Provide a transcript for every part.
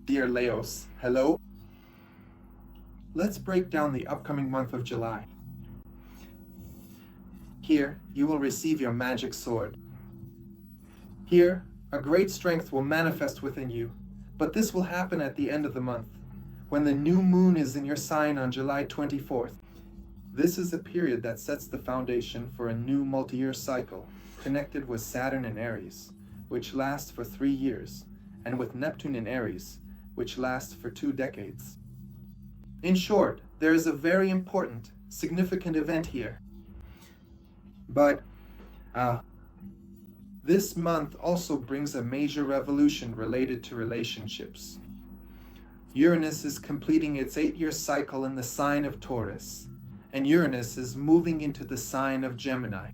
Dear Leos, hello? Let's break down the upcoming month of July. Here, you will receive your magic sword. Here, a great strength will manifest within you, but this will happen at the end of the month, when the new moon is in your sign on July 24th. This is a period that sets the foundation for a new multi-year cycle, connected with Saturn in Aries, which lasts for 3 years, and with Neptune in Aries, which lasts for 2 decades. In short, there is a very important, significant event here. But, this month also brings a major revolution related to relationships. Uranus is completing its 8-year cycle in the sign of Taurus, and Uranus is moving into the sign of Gemini.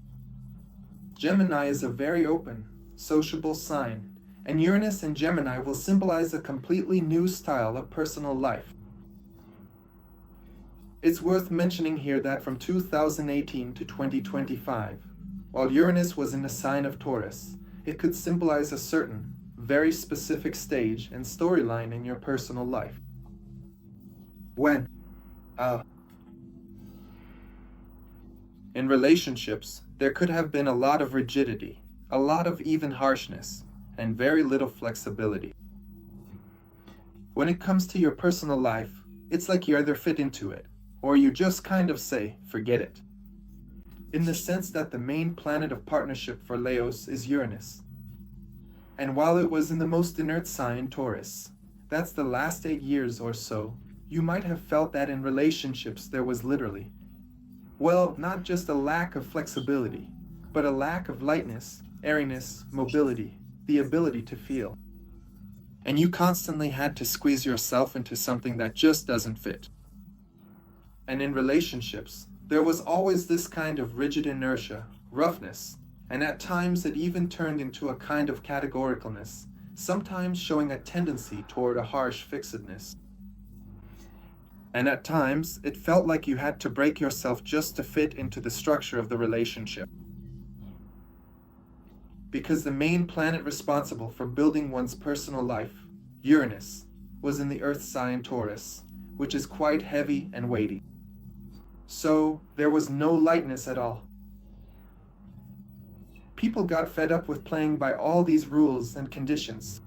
Gemini is a very open, sociable sign, and Uranus and Gemini will symbolize a completely new style of personal life. It's worth mentioning here that from 2018 to 2025, while Uranus was in the sign of Taurus, it could symbolize a certain, very specific stage and storyline in your personal life. When, in relationships, there could have been a lot of rigidity, a lot of even harshness, and very little flexibility. When it comes to your personal life, it's like you either fit into it, or you just kind of say, forget it. In the sense that the main planet of partnership for Leos is Uranus. And while it was in the most inert sign, Taurus, that's the last 8 years or so, you might have felt that in relationships there was literally, well, not just a lack of flexibility, but a lack of lightness, airiness, mobility, the ability to feel. And you constantly had to squeeze yourself into something that just doesn't fit. And in relationships, there was always this kind of rigid inertia, roughness, and at times it even turned into a kind of categoricalness, sometimes showing a tendency toward a harsh fixedness. And at times, it felt like you had to break yourself just to fit into the structure of the relationship. Because the main planet responsible for building one's personal life, Uranus, was in the Earth sign Taurus, which is quite heavy and weighty. So, there was no lightness at all. People got fed up with playing by all these rules and conditions.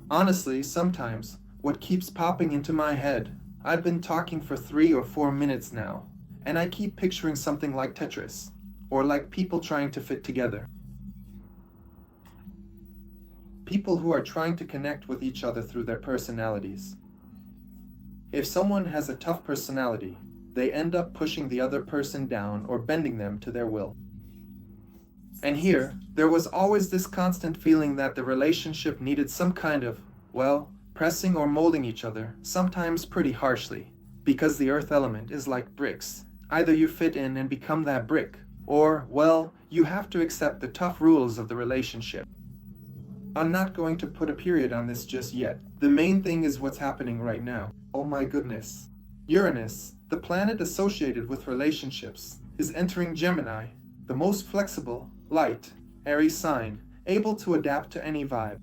Honestly, sometimes, what keeps popping into my head, I've been talking for 3 or 4 minutes now, and I keep picturing something like Tetris, or like people trying to fit together. People who are trying to connect with each other through their personalities. If someone has a tough personality, they end up pushing the other person down or bending them to their will. And here, there was always this constant feeling that the relationship needed some kind of, well, pressing or molding each other, sometimes pretty harshly, because the earth element is like bricks. Either you fit in and become that brick, or, well, you have to accept the tough rules of the relationship. I'm not going to put a period on this just yet. The main thing is what's happening right now. Oh my goodness. Uranus, the planet associated with relationships, is entering Gemini, the most flexible, light, airy sign, able to adapt to any vibe.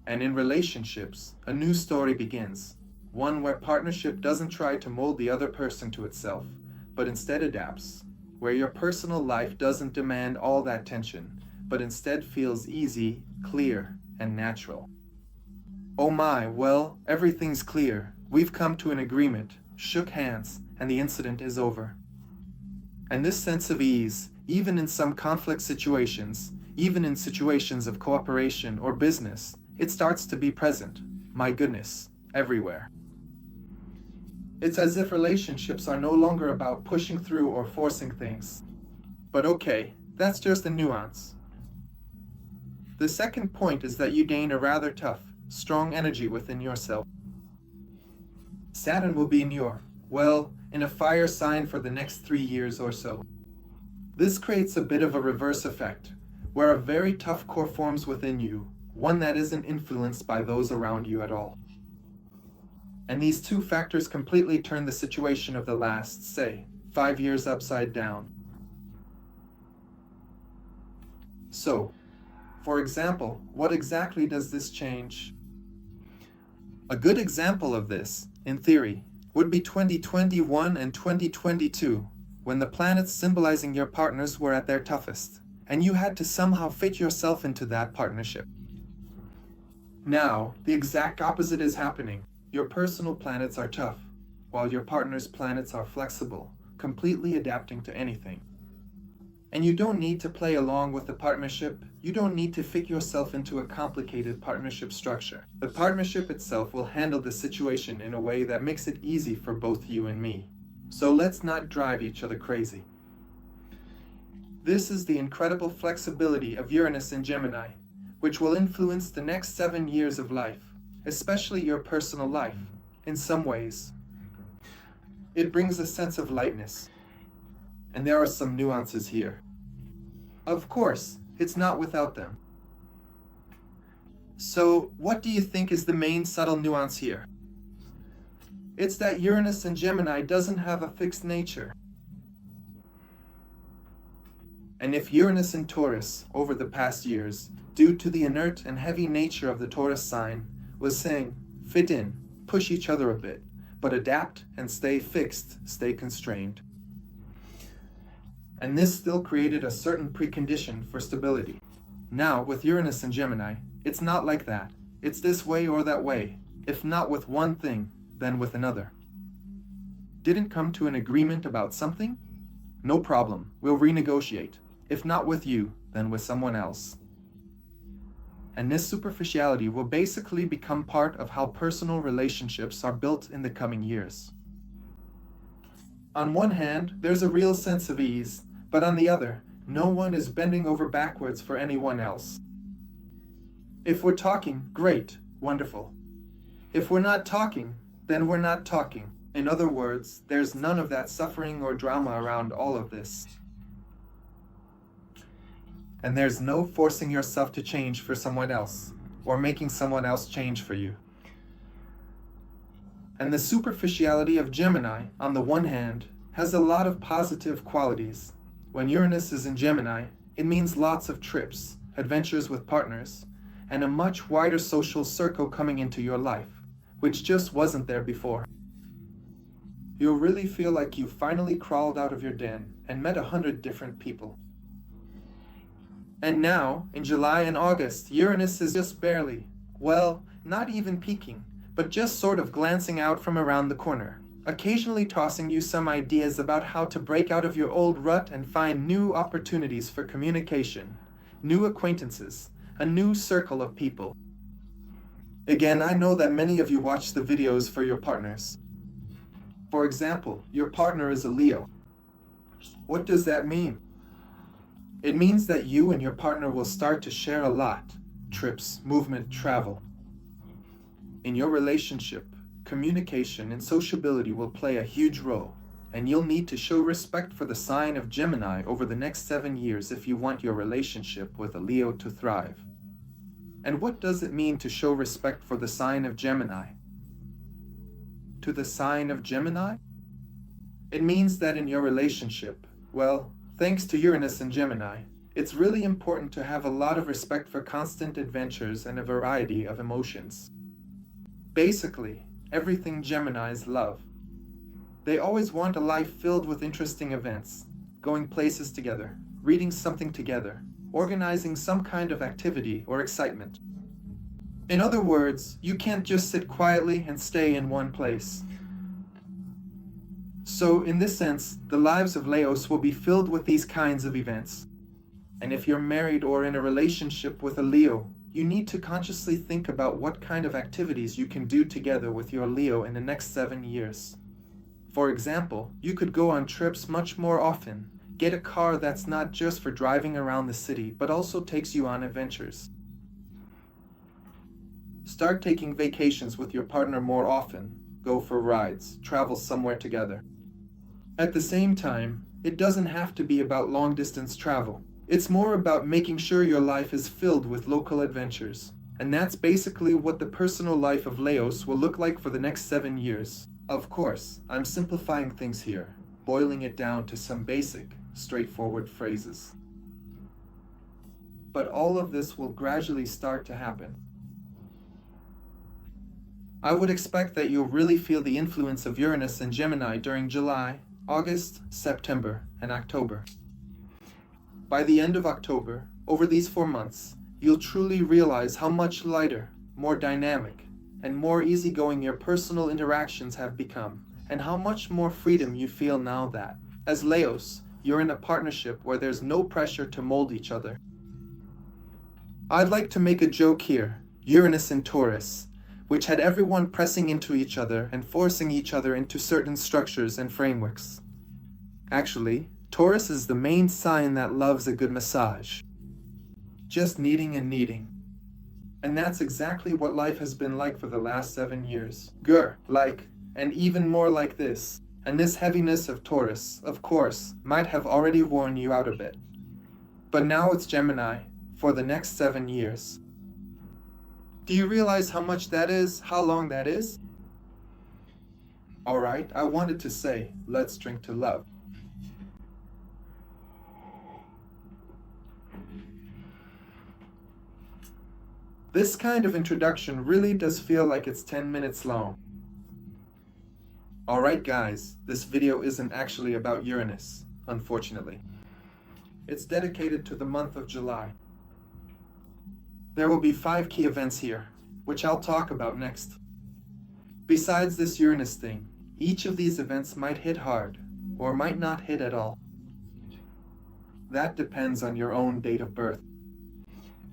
And in relationships, a new story begins. One where partnership doesn't try to mold the other person to itself, but instead adapts. Where your personal life doesn't demand all that tension, but instead feels easy, clear, and natural. Oh my, well, everything's clear. We've come to an agreement, shook hands, and the incident is over. And this sense of ease, even in some conflict situations, even in situations of cooperation or business, it starts to be present, my goodness, everywhere. It's as if relationships are no longer about pushing through or forcing things. But okay, that's just a nuance. The second point is that you gain a rather tough, strong energy within yourself. Saturn will be in your, well, in a fire sign for the next 3 years or so. This creates a bit of a reverse effect, where a very tough core forms within you, one that isn't influenced by those around you at all. And these two factors completely turn the situation of the last, say, 5 years upside down. So, For example, what exactly does this change? A good example of this, in theory, would be 2021 and 2022, when the planets symbolizing your partners were at their toughest, and you had to somehow fit yourself into that partnership. Now, the exact opposite is happening. Your personal planets are tough, while your partner's planets are flexible, completely adapting to anything. And you don't need to play along with the partnership. You don't need to fit yourself into a complicated partnership structure. The partnership itself will handle the situation in a way that makes it easy for both you and me. So let's not drive each other crazy. This is the incredible flexibility of Uranus in Gemini, which will influence the next 7 years of life, especially your personal life, in some ways. It brings a sense of lightness. And there are some nuances here. Of course, it's not without them. So, what do you think is the main subtle nuance here? It's that Uranus in Gemini doesn't have a fixed nature. And if Uranus in Taurus, over the past years, due to the inert and heavy nature of the Taurus sign, was saying, fit in, push each other a bit, but adapt and stay fixed, stay constrained. And this still created a certain precondition for stability. Now, with Uranus in Gemini, it's not like that. It's this way or that way. If not with one thing, then with another. Didn't come to an agreement about something? No problem, we'll renegotiate. If not with you, then with someone else. And this superficiality will basically become part of how personal relationships are built in the coming years. On one hand, there's a real sense of ease, but on the other, no one is bending over backwards for anyone else. If we're talking, great, wonderful. If we're not talking, then we're not talking. In other words, there's none of that suffering or drama around all of this. And there's no forcing yourself to change for someone else, or making someone else change for you. And the superficiality of Gemini, on the one hand, has a lot of positive qualities. When Uranus is in Gemini, it means lots of trips, adventures with partners, and a much wider social circle coming into your life, which just wasn't there before. You'll really feel like you finally crawled out of your den and met 100 different people. And now, in July and August, Uranus is just barely, well, not even peeking, but just sort of glancing out from around the corner, occasionally tossing you some ideas about how to break out of your old rut and find new opportunities for communication, new acquaintances, a new circle of people. Again, I know that many of you watch the videos for your partners. For example, your partner is a Leo. What does that mean? It means that you and your partner will start to share a lot, trips, movement, travel. In your relationship, communication and sociability will play a huge role, and you'll need to show respect for the sign of Gemini over the next 7 years if you want your relationship with a Leo to thrive. And what does it mean to show respect for the sign of Gemini? To the sign of Gemini? It means that in your relationship, well, thanks to Uranus and Gemini, it's really important to have a lot of respect for constant adventures and a variety of emotions. Basically, everything Geminis love. They always want a life filled with interesting events, going places together, reading something together, organizing some kind of activity or excitement. In other words, you can't just sit quietly and stay in one place. So, in this sense, the lives of Leos will be filled with these kinds of events. And if you're married or in a relationship with a Leo, you need to consciously think about what kind of activities you can do together with your Leo in the next 7 years. For example, you could go on trips much more often, get a car that's not just for driving around the city, but also takes you on adventures. Start taking vacations with your partner more often, go for rides, travel somewhere together. At the same time, it doesn't have to be about long-distance travel. It's more about making sure your life is filled with local adventures. And that's basically what the personal life of Leos will look like for the next 7 years. Of course, I'm simplifying things here, boiling it down to some basic, straightforward phrases. but all of this will gradually start to happen. I would expect that you'll really feel the influence of Uranus and Gemini during July, August, September, and October. By the end of October, over these 4 months, you'll truly realize how much lighter, more dynamic, and more easygoing your personal interactions have become, and how much more freedom you feel now that, as Leos, you're in a partnership where there's no pressure to mold each other. I'd like to make a joke here, Uranus and Taurus, which had everyone pressing into each other and forcing each other into certain structures and frameworks. Actually, Taurus is the main sign that loves a good massage. Just kneading and kneading. And that's exactly what life has been like for the last 7 years. And even more like this. And this heaviness of Taurus, of course, might have already worn you out a bit. But now it's Gemini, for the next 7 years. Do you realize how much that is? How long that is? Alright, I wanted to say, let's drink to love. This kind of introduction really does feel like it's 10 minutes long. Alright guys, this video isn't actually about Uranus, unfortunately. It's dedicated to the month of July. There will be 5 key events here, which I'll talk about next. Besides this Uranus thing, each of these events might hit hard, or might not hit at all. That depends on your own date of birth.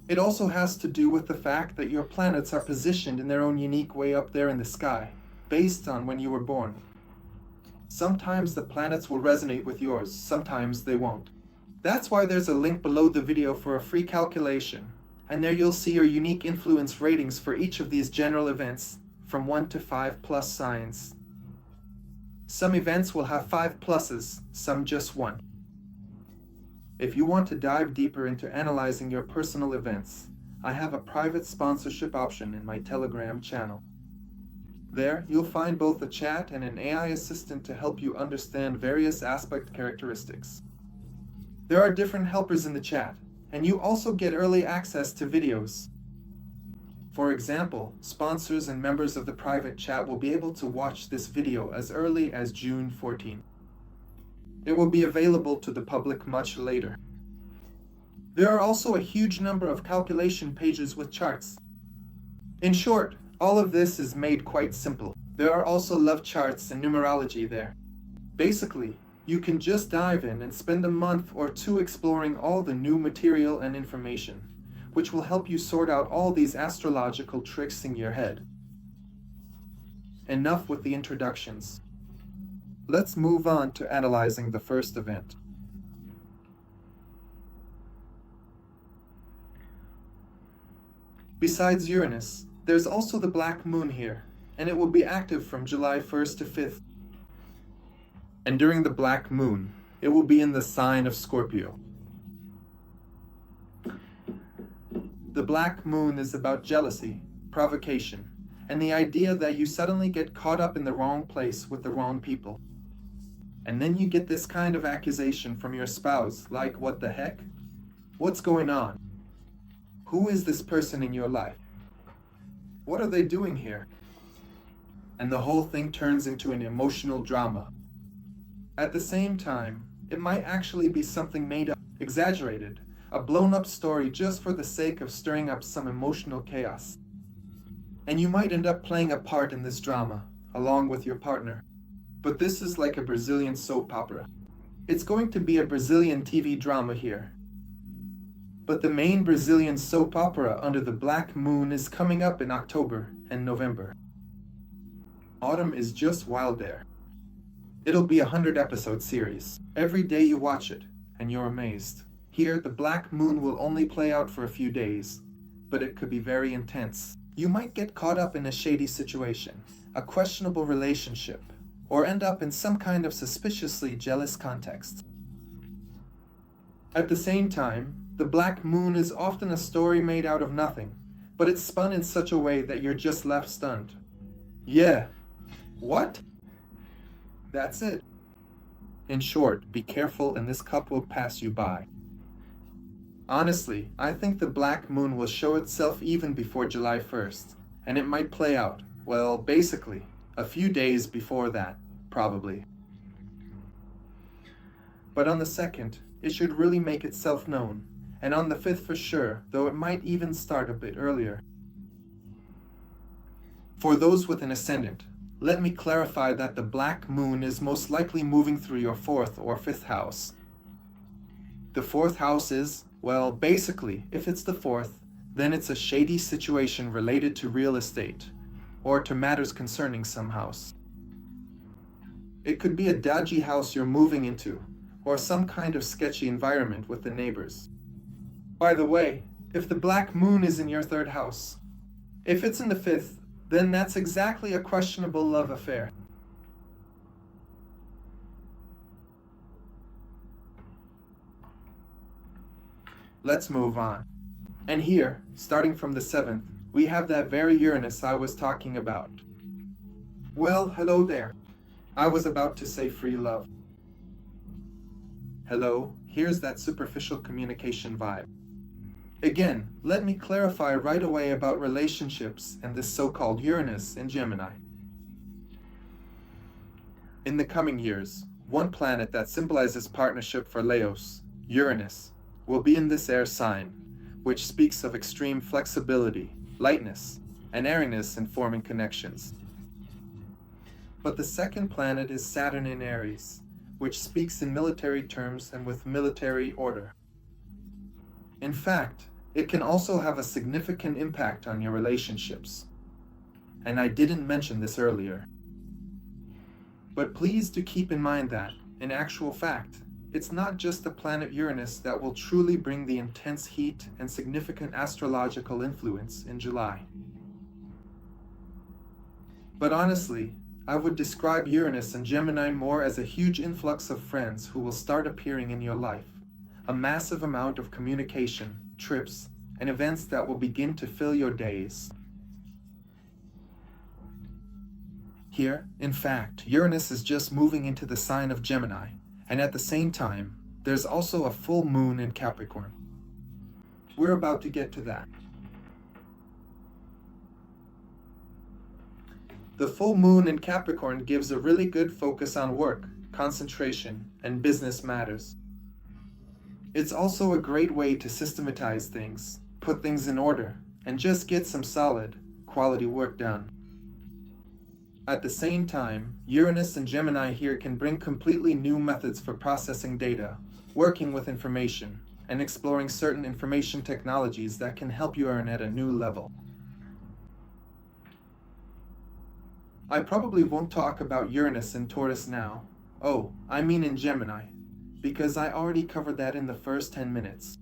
It also has to do with the fact that your planets are positioned in their own unique way up there in the sky, based on when you were born. Sometimes the planets will resonate with yours, sometimes they won't. That's why there's a link below the video for a free calculation, and there you'll see your unique influence ratings for each of these general events, from 1 to 5 plus signs. Some events will have 5 pluses, some just 1. If you want to dive deeper into analyzing your personal events, I have a private sponsorship option in my Telegram channel. There, you'll find both a chat and an AI assistant to help you understand various aspect characteristics. There are different helpers in the chat, and you also get early access to videos. For example, sponsors and members of the private chat will be able to watch this video as early as June 14. It will be available to the public much later. There are also a huge number of calculation pages with charts. In short, all of this is made quite simple. There are also love charts and numerology there. Basically, you can just dive in and spend a month or 2 exploring all the new material and information, which will help you sort out all these astrological tricks in your head. Enough with the introductions. Let's move on to analyzing the first event. Besides Uranus, there's also the black moon here, and it will be active from July 1st to 5th. And during the black moon, it will be in the sign of Scorpio. The black moon is about jealousy, provocation, and the idea that you suddenly get caught up in the wrong place with the wrong people. And then you get this kind of accusation from your spouse, like, what the heck? What's going on? Who is this person in your life? What are they doing here? And the whole thing turns into an emotional drama. At the same time, it might actually be something made up, exaggerated, a blown-up story just for the sake of stirring up some emotional chaos. And you might end up playing a part in this drama, along with your partner. But this is like a Brazilian soap opera. It's going to be a Brazilian TV drama here. But the main Brazilian soap opera under the black moon is coming up in October and November. Autumn is just wild there. It'll be a 100-episode series. Every day you watch it, and you're amazed. Here, the black moon will only play out for a few days, but it could be very intense. You might get caught up in a shady situation, a questionable relationship, or end up in some kind of suspiciously jealous context. At the same time, the black moon is often a story made out of nothing, but it's spun in such a way that you're just left stunned. Yeah. What? That's it. In short, be careful and this cup will pass you by. Honestly, I think the black moon will show itself even before July 1st, and it might play out, well, basically, a few days before that, probably. But on the 2nd, it should really make itself known, and on the 5th for sure, though it might even start a bit earlier. For those with an ascendant, let me clarify that the black moon is most likely moving through your 4th or 5th house. The 4th house is, well, basically, if it's the 4th, then it's a shady situation related to real estate, or to matters concerning some house. It could be a dodgy house you're moving into, or some kind of sketchy environment with the neighbors. By the way, if the black moon is in your 3rd house, if it's in the 5th, then that's exactly a questionable love affair. Let's move on. And here, starting from the 7th, we have that very Uranus I was talking about. Well, hello there. I was about to say free love. Hello, here's that superficial communication vibe. Again, let me clarify right away about relationships and this so-called Uranus in Gemini. In the coming years, one planet that symbolizes partnership for Leos, Uranus, will be in this air sign, which speaks of extreme flexibility, lightness, and airiness in forming connections. But the 2nd planet is Saturn in Aries, which speaks in military terms and with military order. In fact, it can also have a significant impact on your relationships. And I didn't mention this earlier. But please do keep in mind that, in actual fact, it's not just the planet Uranus that will truly bring the intense heat and significant astrological influence in July. But honestly, I would describe Uranus and Gemini more as a huge influx of friends who will start appearing in your life, a massive amount of communication, trips, and events that will begin to fill your days. Here, in fact, Uranus is just moving into the sign of Gemini, and at the same time, there's also a full moon in Capricorn. We're about to get to that. The full moon in Capricorn gives a really good focus on work, concentration, and business matters. It's also a great way to systematize things, put things in order, and just get some solid, quality work done. At the same time, Uranus and Gemini here can bring completely new methods for processing data, working with information, and exploring certain information technologies that can help you earn at a new level. I probably won't talk about Uranus in Taurus now. Oh, I mean in Gemini, because I already covered that in the first 10 minutes.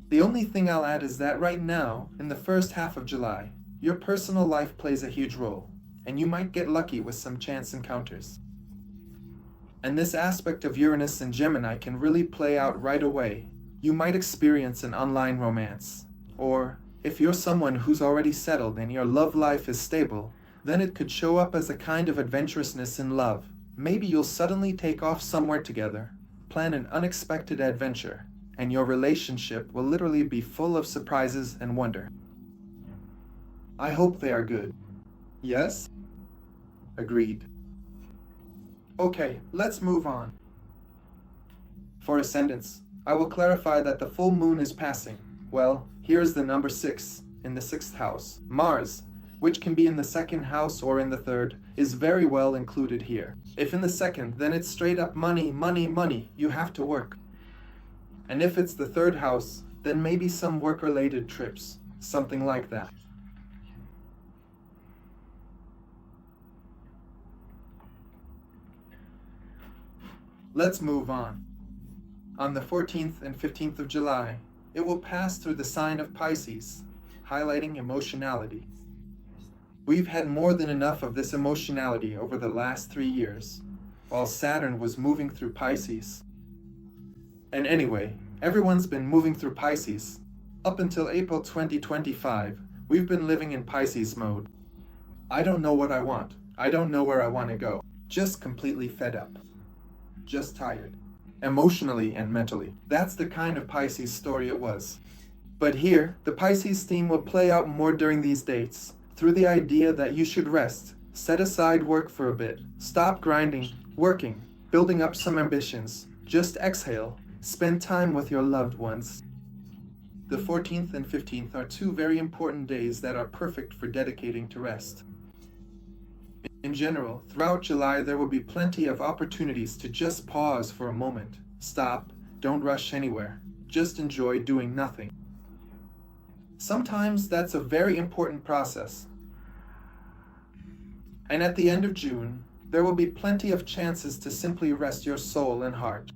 The only thing I'll add is that right now, in the first half of July, your personal life plays a huge role, and you might get lucky with some chance encounters. And this aspect of Uranus and Gemini can really play out right away. You might experience an online romance, or if you're someone who's already settled and your love life is stable, then it could show up as a kind of adventurousness in love. Maybe you'll suddenly take off somewhere together, plan an unexpected adventure, and your relationship will literally be full of surprises and wonder. I hope they are good. Yes? Agreed. Okay, let's move on. For ascendants, I will clarify that the full moon is passing. Well, here's the number 6 in the 6th house. Mars, which can be in the 2nd house or in the 3rd, is very well included here. If in the 2nd, then it's straight up money, money, money. You have to work. And if it's the 3rd house, then maybe some work-related trips, something like that. Let's move on. On the 14th and 15th of July, it will pass through the sign of Pisces, highlighting emotionality. We've had more than enough of this emotionality over the last 3 years, while Saturn was moving through Pisces. And anyway, everyone's been moving through Pisces. Up until April 2025, we've been living in Pisces mode. I don't know what I want. I don't know where I want to go. Just completely fed up. Just tired. emotionally and mentally. That's the kind of Pisces story it was. But here, the Pisces theme will play out more during these dates, through the idea that you should rest, set aside work for a bit, stop grinding, working, building up some ambitions, just exhale, spend time with your loved ones. The 14th and 15th are two very important days that are perfect for dedicating to rest. In general, throughout July there will be plenty of opportunities to just pause for a moment, stop, don't rush anywhere, just enjoy doing nothing. Sometimes that's a very important process. And at the end of June, there will be plenty of chances to simply rest your soul and heart.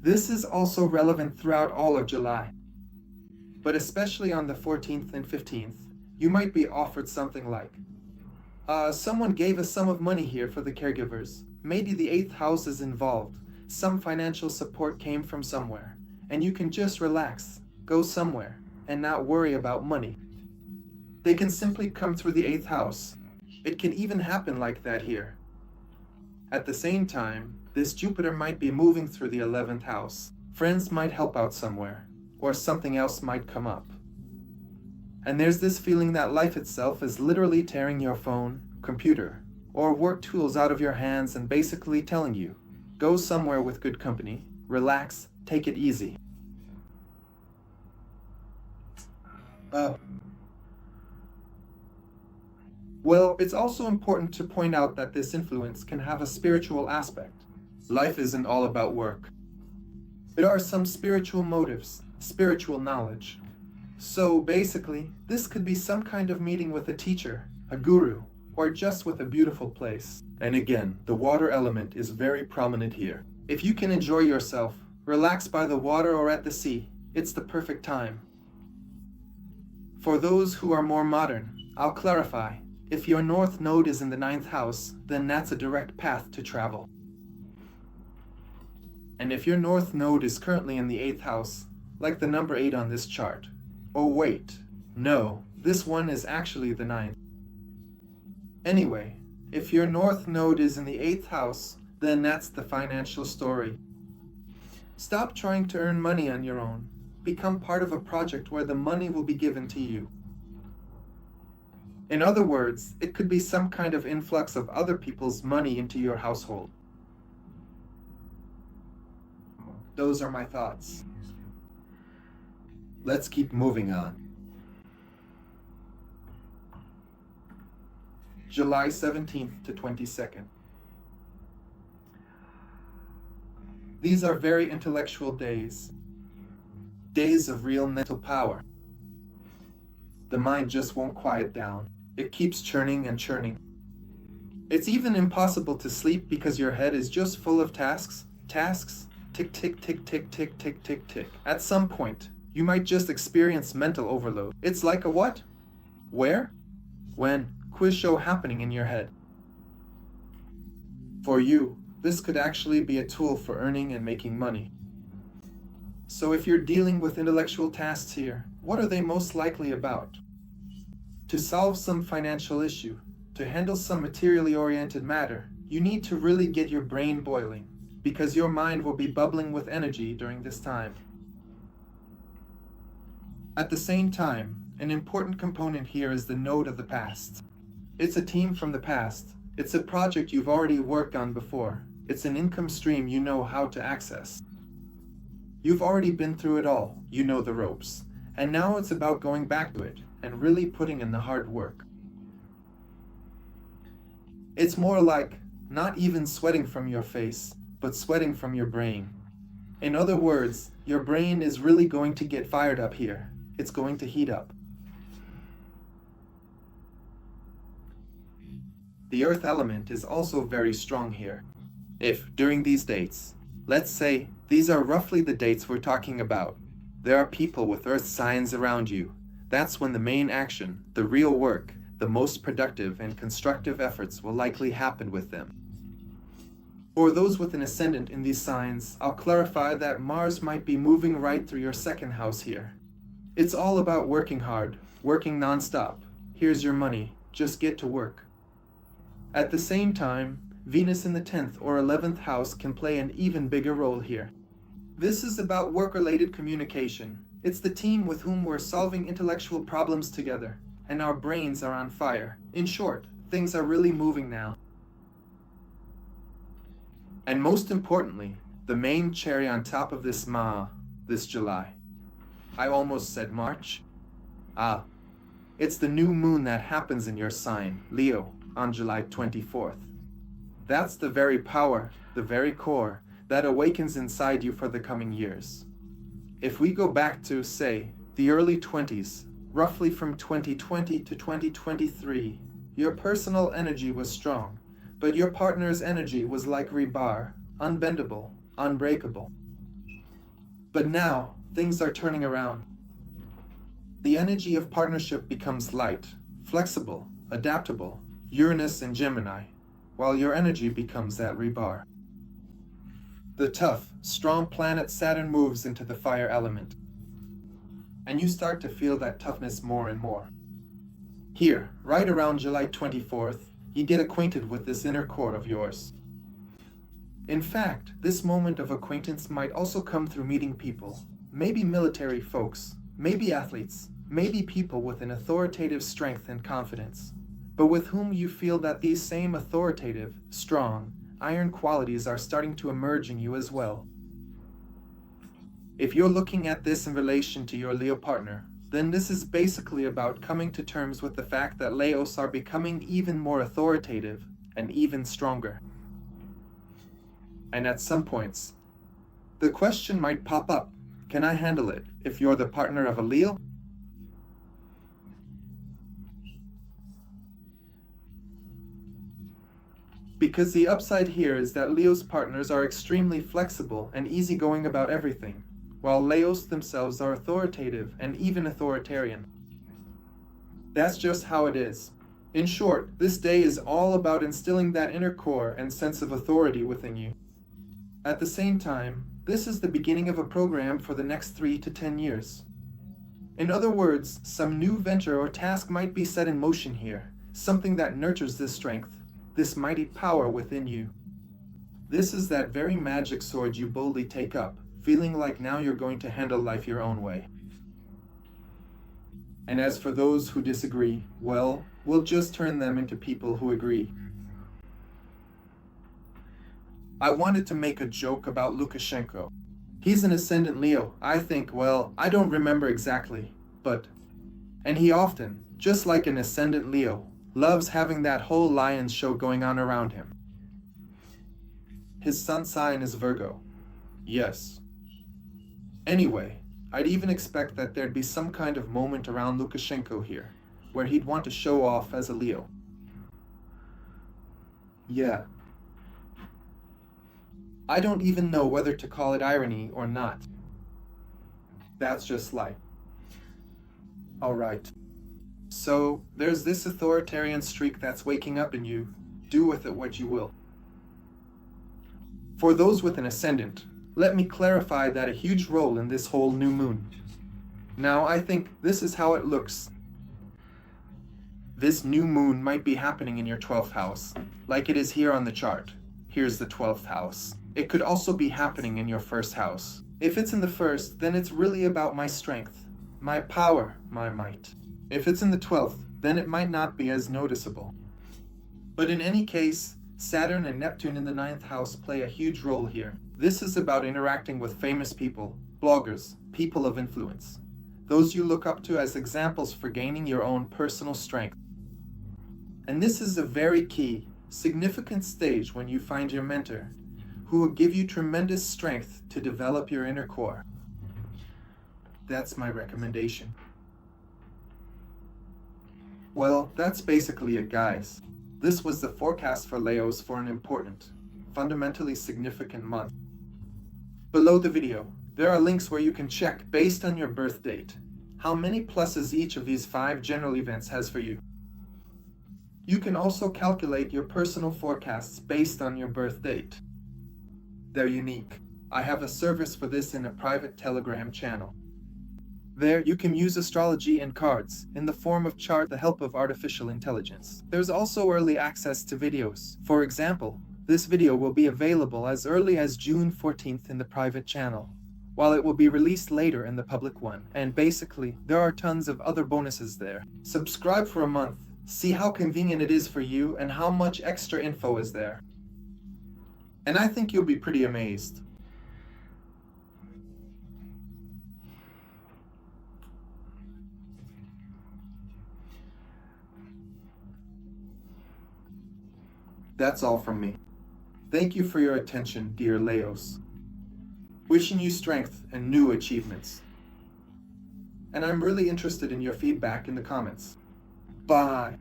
This is also relevant throughout all of July. But especially on the 14th and 15th, you might be offered something like, someone gave a sum of money here for the caregivers. Maybe the 8th house is involved. Some financial support came from somewhere. And you can just relax, go somewhere, and not worry about money. They can simply come through the 8th house. It can even happen like that here. At the same time, this Jupiter might be moving through the 11th house. Friends might help out somewhere, or something else might come up. And there's this feeling that life itself is literally tearing your phone, computer, or work tools out of your hands and basically telling you, go somewhere with good company, relax, take it easy. Well, it's also important to point out that this influence can have a spiritual aspect. Life isn't all about work. There are some spiritual motives, spiritual knowledge. So basically, this could be some kind of meeting with a teacher, a guru, or just with a beautiful place. And again, the water element is very prominent here. If you can enjoy yourself, relax by the water or at the sea, it's the perfect time. For those who are more modern, I'll clarify. If your north node is in the 9th house, then that's a direct path to travel. And if your north node is currently in the 8th house, like the number 8 on this chart. Oh wait, no, this one is actually the 9th. Anyway, if your north node is in the 8th house, then that's the financial story. Stop trying to earn money on your own. Become part of a project where the money will be given to you. In other words, it could be some kind of influx of other people's money into your household. Those are my thoughts. Let's keep moving on. July 17th to 22nd. These are very intellectual days. Days of real mental power. The mind just won't quiet down. It keeps churning and churning. It's even impossible to sleep because your head is just full of tasks, tick, tick, tick, tick, tick, tick, tick, tick. At some point, you might just experience mental overload. It's like a what? Where? When? Quiz show happening in your head. For you, this could actually be a tool for earning and making money. So if you're dealing with intellectual tasks here, what are they most likely about? To solve some financial issue, to handle some materially oriented matter, you need to really get your brain boiling, because your mind will be bubbling with energy during this time. At the same time, an important component here is the node of the past. It's a team from the past. It's a project you've already worked on before. It's an income stream you know how to access. You've already been through it all, you know the ropes. And now it's about going back to it and really putting in the hard work. It's more like not even sweating from your face, but sweating from your brain. In other words, your brain is really going to get fired up here. It's going to heat up. The earth element is also very strong here. If, during these dates, let's say these are roughly the dates we're talking about, there are people with earth signs around you, that's when the main action, the real work, the most productive and constructive efforts will likely happen with them. For those with an ascendant in these signs, I'll clarify that Mars might be moving right through your second house here. It's all about working hard, working non-stop. Here's your money, just get to work. At the same time, Venus in the 10th or 11th house can play an even bigger role here. This is about work-related communication. It's the team with whom we're solving intellectual problems together, and our brains are on fire. In short, things are really moving now. And most importantly, the main cherry on top of this July. I almost said March. It's the new moon that happens in your sign, Leo, on July 24th. That's the very power, the very core, that awakens inside you for the coming years. If we go back to, say, the early 20s, roughly from 2020 to 2023, your personal energy was strong, but your partner's energy was like rebar, unbendable, unbreakable. But now, things are turning around. The energy of partnership becomes light, flexible, adaptable, Uranus and Gemini, while your energy becomes that rebar. The tough, strong planet Saturn moves into the fire element, and you start to feel that toughness more and more. Here, right around July 24th, you get acquainted with this inner core of yours. In fact, this moment of acquaintance might also come through meeting people, maybe military folks, maybe athletes, maybe people with an authoritative strength and confidence, but with whom you feel that these same authoritative, strong, iron qualities are starting to emerge in you as well. If you're looking at this in relation to your Leo partner, then this is basically about coming to terms with the fact that Leos are becoming even more authoritative and even stronger. And at some points, the question might pop up, can I handle it if you're the partner of a Leo? Because the upside here is that Leo's partners are extremely flexible and easygoing about everything, while Leos themselves are authoritative and even authoritarian. That's just how it is. In short, this day is all about instilling that inner core and sense of authority within you. At the same time, this is the beginning of a program for the next 3 to 10 years. In other words, some new venture or task might be set in motion here, something that nurtures this strength, this mighty power within you. This is that very magic sword you boldly take up, feeling like now you're going to handle life your own way. And as for those who disagree, well, we'll just turn them into people who agree. I wanted to make a joke about Lukashenko. He's an ascendant Leo, I think, well, I don't remember exactly, and he often, just like an ascendant Leo, loves having that whole lion's show going on around him. His sun sign is Virgo. Yes. Anyway, I'd even expect that there'd be some kind of moment around Lukashenko here, where he'd want to show off as a Leo. Yeah. I don't even know whether to call it irony or not. That's just life. Alright. So, there's this authoritarian streak that's waking up in you. Do with it what you will. For those with an ascendant, let me clarify that a huge role in this whole new moon. Now, I think this is how it looks. This new moon might be happening in your 12th house, like it is here on the chart. Here's the 12th house. It could also be happening in your 1st house. If it's in the 1st, then it's really about my strength, my power, my might. If it's in the 12th, then it might not be as noticeable. But in any case, Saturn and Neptune in the 9th house play a huge role here. This is about interacting with famous people, bloggers, people of influence, those you look up to as examples for gaining your own personal strength. And this is a very key, significant stage when you find your mentor, who will give you tremendous strength to develop your inner core. That's my recommendation. Well, that's basically it, guys. This was the forecast for Leos for an important, fundamentally significant month. Below the video, there are links where you can check, based on your birth date, how many pluses each of these 5 general events has for you. You can also calculate your personal forecasts based on your birth date. They're unique. I have a service for this in a private Telegram channel. There, you can use astrology and cards in the form of chart with the help of artificial intelligence. There's also early access to videos. For example, This video will be available as early as June 14th in the private channel, while it will be released later in the public one. And basically, there are tons of other bonuses there. Subscribe for a month, see how convenient it is for you and how much extra info is there. And I think you'll be pretty amazed. That's all from me. Thank you for your attention, dear Leos. Wishing you strength and new achievements. And I'm really interested in your feedback in the comments. Bye.